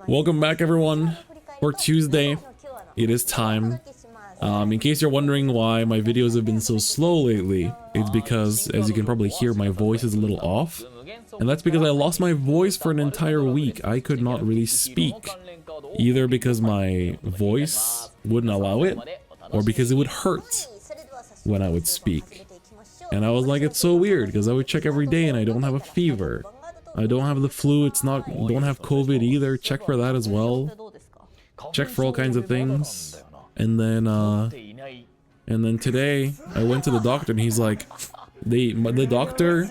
Welcome back, everyone. For Tuesday, it is time. In case you're wondering why my videos have been so slow lately, it's because, as you can probably hear, my voice is a little off. And that's because I lost my voice for an entire week. I could not really speak, either because my voice wouldn't allow it, or because it would hurt when I would speak. And I was like, it's so weird, because I would check every day and I don't have a fever. I don't have the flu, don't have COVID either. Check for that as well. Check for all kinds of things. And then today I went to the doctor and he's like, the doctor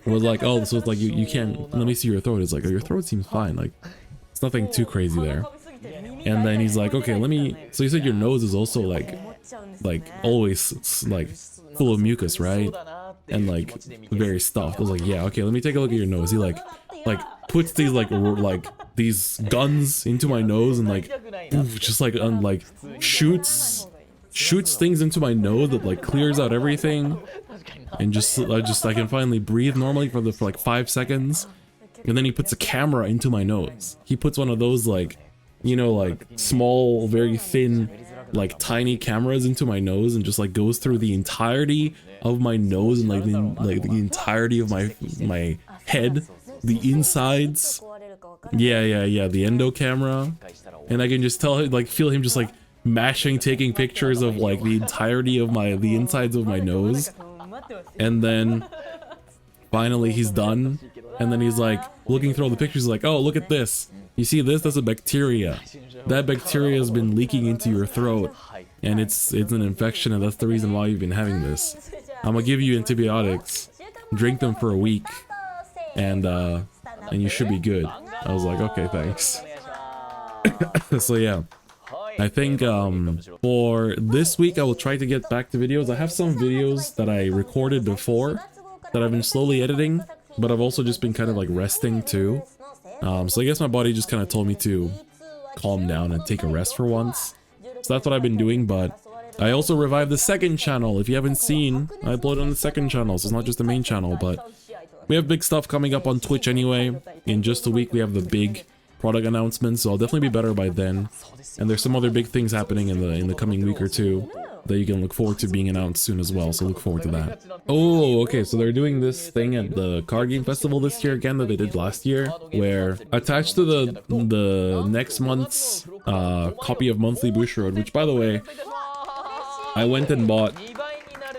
was like, oh, so it's like you can't, let me see your throat. It's like, oh, your throat seems fine, like it's nothing too crazy there. And then he's like, okay, let me, so you said your nose is also like always like full of mucus, right? And like very stuffed. I was like, yeah, okay, let me take a look at your nose. He like puts these like these guns into my nose and like just like shoots things into my nose that like clears out everything, and just I can finally breathe normally for like 5 seconds. And then he puts a camera into my nose. He puts one of those like, you know, like small, very thin, like tiny cameras into my nose, and just like goes through the entirety of my nose and like the entirety of my head, the insides. Yeah, the endo camera. And I can just feel him just like mashing, taking pictures of like the entirety of the insides of my nose. And then finally he's done, and then he's like looking through all the pictures, like, oh, look at this. You see this? That's a bacteria. That bacteria has been leaking into your throat, and it's an infection, and that's the reason why you've been having this. I'm gonna give you antibiotics. Drink them for a week, and you should be good. I was like, okay, thanks. So yeah, I think for this week I will try to get back to videos. I have some videos that I recorded before that I've been slowly editing, but I've also just been kind of like resting too. So I guess my body just kind of told me to calm down and take a rest for once. So that's what I've been doing, but I also revived the second channel. If you haven't seen, I upload on the second channel, so it's not just the main channel, but we have big stuff coming up on Twitch anyway. In just a week, we have the big product announcements, so I'll definitely be better by then. And there's some other big things happening in the coming week or two that you can look forward to being announced soon as well, so look forward to that. Oh, okay, so they're doing this thing at the card game festival this year again that they did last year, where attached to the next month's copy of Monthly Bushiroad, which, by the way, I went and bought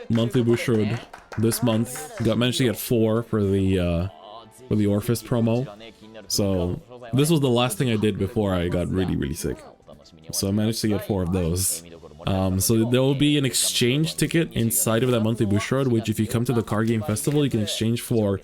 Monthly Bushiroad this month. Managed to get 4 for the Orphis promo. So this was the last thing I did before I got really sick. So I managed to get 4 of those. So there will be an exchange ticket inside of that Monthly Bushiroad, which if you come to the card game festival, you can exchange for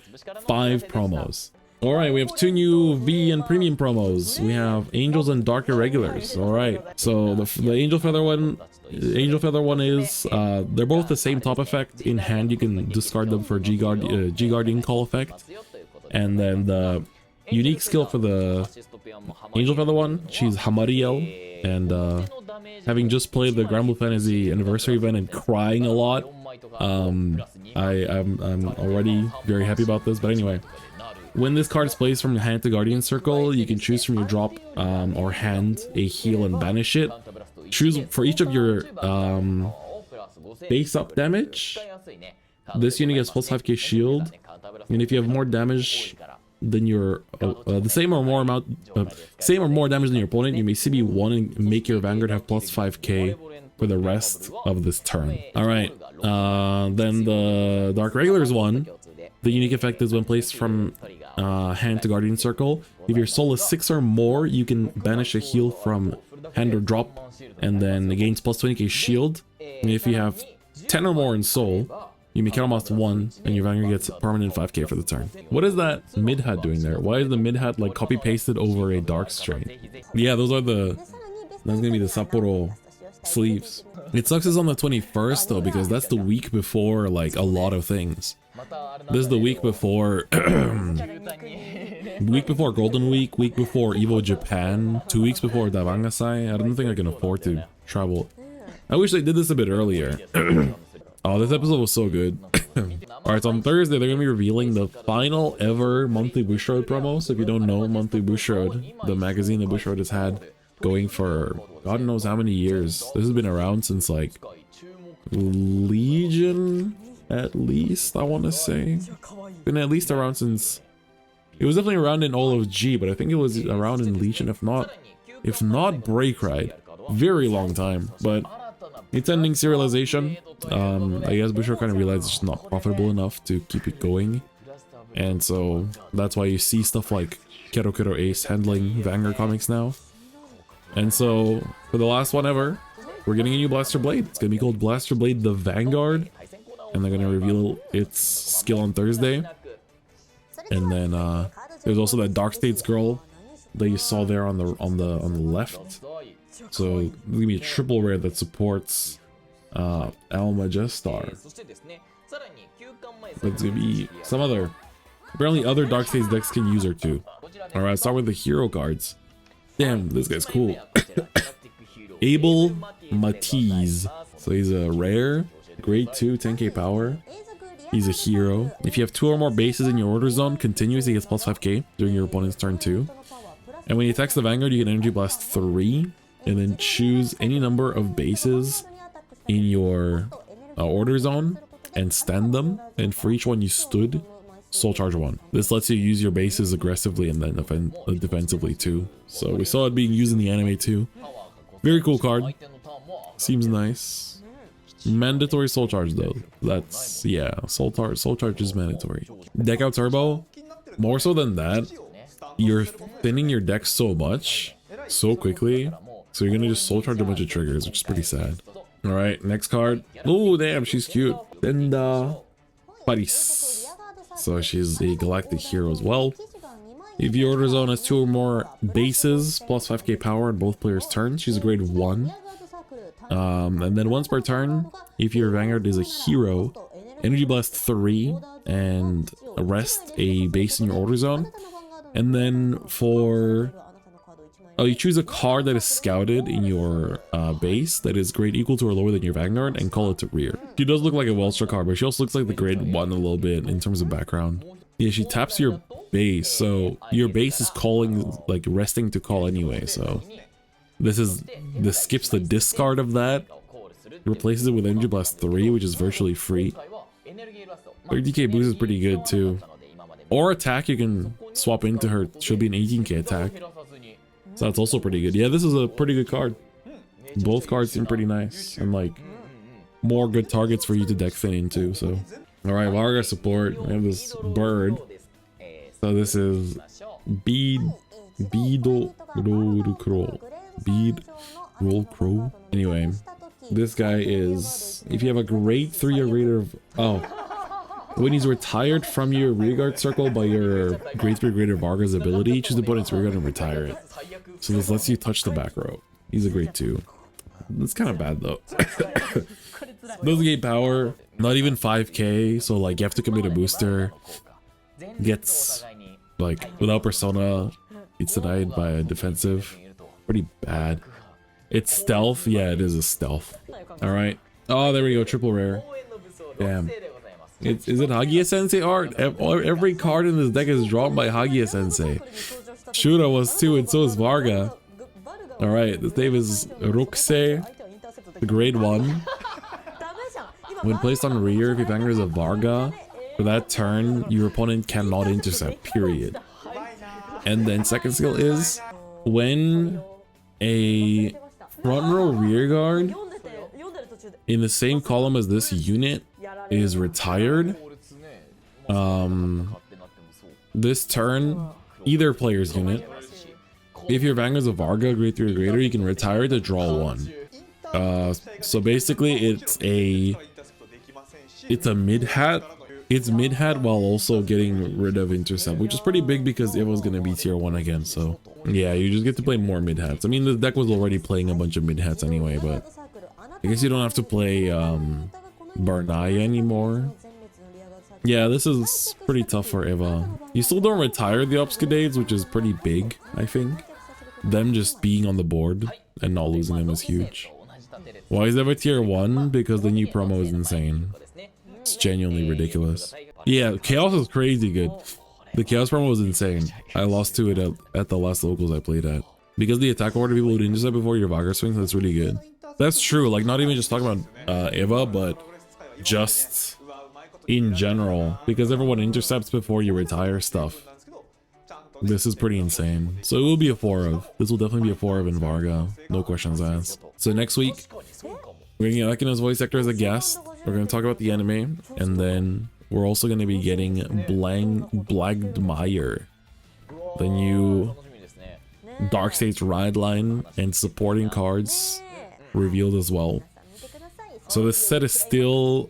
5 promos. Alright, we have 2 new V and Premium promos. We have Angels and Dark Irregulars. Alright, so the Angel Feather one is, they're both the same top effect. In hand, you can discard them for G-Guardian Call effect. And then the unique skill for the Angel Feather one, she's Hamariel. And having just played the Granblue Fantasy Anniversary event and crying a lot, I'm already very happy about this. But anyway, when this card is placed from your hand to Guardian Circle, you can choose from your drop or hand a heal and banish it. Choose for each of your base up damage. This unit gets plus 5k shield, and if you have more damage than your the same or more damage than your opponent, you may CB1 and make your Vanguard have plus 5k for the rest of this turn. Alright, then the Dark Regulars one, the unique effect is when placed from hand to Guardian Circle. If your soul is 6 or more, you can banish a heal from hand or drop, and then it gains plus 20k shield. And if you have 10 or more in soul, you may count them off to 1, and your Vanguard gets permanent 5k for the turn. What is that mid hat doing there? Why is the mid hat like copy pasted over a dark strain? Yeah, that's gonna be the Sapporo sleeves. It sucks it's on the 21st though, because that's the week before like a lot of things. This is the week before week before Golden Week, week before Evo Japan, 2 weeks before Davangasai. I don't think I can afford to travel. I wish they did this a bit earlier. Oh, this episode was so good. Alright, so on Thursday, they're going to be revealing the final ever monthly Bushiroad promo. So if you don't know, monthly Bushiroad, the magazine that Bushiroad has had going for God knows how many years. This has been around since like Legion, at least, I want to say. Been at least around since... It was definitely around in all of G, but I think it was around in Legion, if not Break Ride. Very long time, but it's ending serialization. I guess Bushiroad kind of realized it's just not profitable enough to keep it going. And so that's why you see stuff like Kero Kero Ace handling Vanguard comics now. And so for the last one ever, we're getting a new Blaster Blade. It's gonna be called Blaster Blade the Vanguard. And they're gonna reveal its skill on Thursday. And then there's also that Dark States girl that you saw there on the left. So there's gonna be a triple rare that supports Alma Jestar. There's gonna be some other, apparently other Dark States decks can use her too. Alright, let's start with the hero cards. Damn, this guy's cool. Abel Matiz. So he's a rare, grade 2, 10k power. He's a hero. If you have 2 or more bases in your order zone, continuously gets plus 5k during your opponent's turn 2. And when he attacks the Vanguard, you can Energy Blast 3, and then choose any number of bases in your order zone and stand them. And for each one you stood, Soul Charge 1. This lets you use your bases aggressively and then defensively too. So we saw it being used in the anime too. Very cool card. Seems nice. Mandatory Soul Charge though. That's, yeah, Soul Charge is mandatory. Deck out Turbo. More so than that, you're thinning your deck so much, so quickly. So you're gonna just Soul Charge a bunch of triggers, which is pretty sad. Alright, next card. Oh damn, she's cute. Tenda Paris. So she's a galactic hero as well. If your order zone has 2 or more bases, plus 5k power on both players' turns, she's a grade 1. And then once per turn, if your Vanguard is a hero, Energy Blast 3 and rest a base in your order zone. And then for... Oh, you choose a card that is scouted in your base that is grade equal to or lower than your Vanguard and call it to rear. She does look like a Wellstar card, but she also looks like the grade 1 a little bit in terms of background. Yeah, she taps your base, so your base is calling, like resting to call anyway, so... This skips the discard of that, replaces it with Energy Blast 3, which is virtually free. 30k boost is pretty good too. Or attack, you can swap into her, should be an 18k attack. So that's also pretty good. Yeah, this is a pretty good card. Both cards seem pretty nice, and like, more good targets for you to deck thin into, so. Alright, Varga support, we have this bird. So this is Beedo Crow. Bead Roll Crow. Anyway, this guy is, if you have a grade 3 or greater when he's retired from your rearguard circle by your grade 3 or greater Varga's ability, choose the opponent's rearguard and retire it. So this lets you touch the back row. He's a grade 2. That's kind of bad though. Doesn't gain power, not even 5k, so like you have to commit a booster. Gets, like, without persona, it's denied by a defensive. Pretty bad. It's stealth. Yeah, it is a stealth. Alright. Oh, there we go. Triple rare. Damn. Is it Hagia Sensei art? Every card in this deck is drawn by Hagia Sensei. Shura was too, and so is Varga. Alright, this name is Rokusei, the grade 1. When placed on rear, if your Vanguard is a Varga, for that turn, your opponent cannot intercept, period. And then second skill is, when a front row rear guard in the same column as this unit is retired, this turn, either player's unit, if your Vanguard's a Varga grade 3 or greater, you can retire to draw 1. So basically it's a mid-hat. It's mid-hat while also getting rid of intercept, which is pretty big because it was going to be tier 1 again, so yeah, you just get to play more mid-hats. I mean, the deck was already playing a bunch of mid-hats anyway, but I guess you don't have to play Barnaya anymore. Yeah, this is pretty tough for Eva. You still don't retire the Obscudades, which is pretty big, I think. Them just being on the board and not losing them is huge. Why is Eva tier 1? Because the new promo is insane. It's genuinely ridiculous. Yeah, Chaos is crazy good. The Chaos promo was insane. I lost to it at the last locals I played at. Because the attack order people who didn't intercept before your Varga swings, that's really good. That's true, like not even just talking about Eva, but just in general. Because everyone intercepts before you retire stuff. This is pretty insane. So it will be a 4 of. This will definitely be a 4 of in Varga. No questions asked. So next week, we're gonna get Akina's voice actor as a guest. We're gonna talk about the anime, and then we're also gonna be getting Blagdmeyer, the new Dark States ride line and supporting cards revealed as well. So this set is still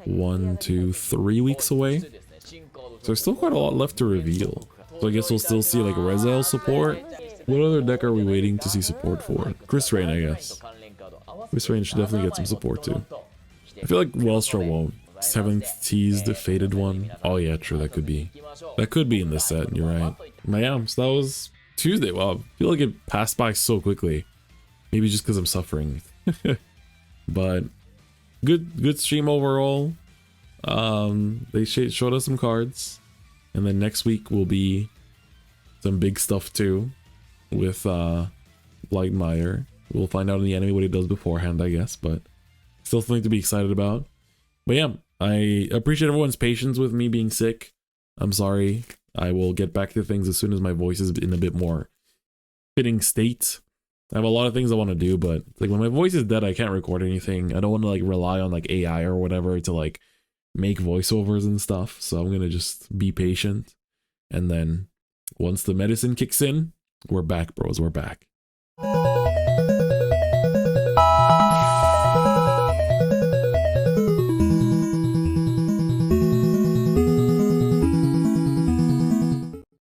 1, 2, 3 weeks away. So there's still quite a lot left to reveal. So I guess we'll still see like Rezel support. What other deck are we waiting to see support for? Chris Rain, I guess. Chris Rain should definitely get some support too. I feel like Wellstra won't. 7th teased the faded one. Oh yeah, true, that could be. That could be in this set, you're right. But yeah, so that was Tuesday. Wow, I feel like it passed by so quickly. Maybe just because I'm suffering. But good stream overall. They showed us some cards, and then next week will be some big stuff too with Blagdmeyer. We'll find out in the anime what he does beforehand, I guess, but still something to be excited about. But yeah, I appreciate everyone's patience with me being sick. I'm sorry. I will get back to things as soon as my voice is in a bit more fitting state. I have a lot of things I want to do, but like when my voice is dead, I can't record anything. I don't want to like rely on like AI or whatever to like make voiceovers and stuff. So I'm gonna just be patient, and then once the medicine kicks in, we're back, bros. We're back.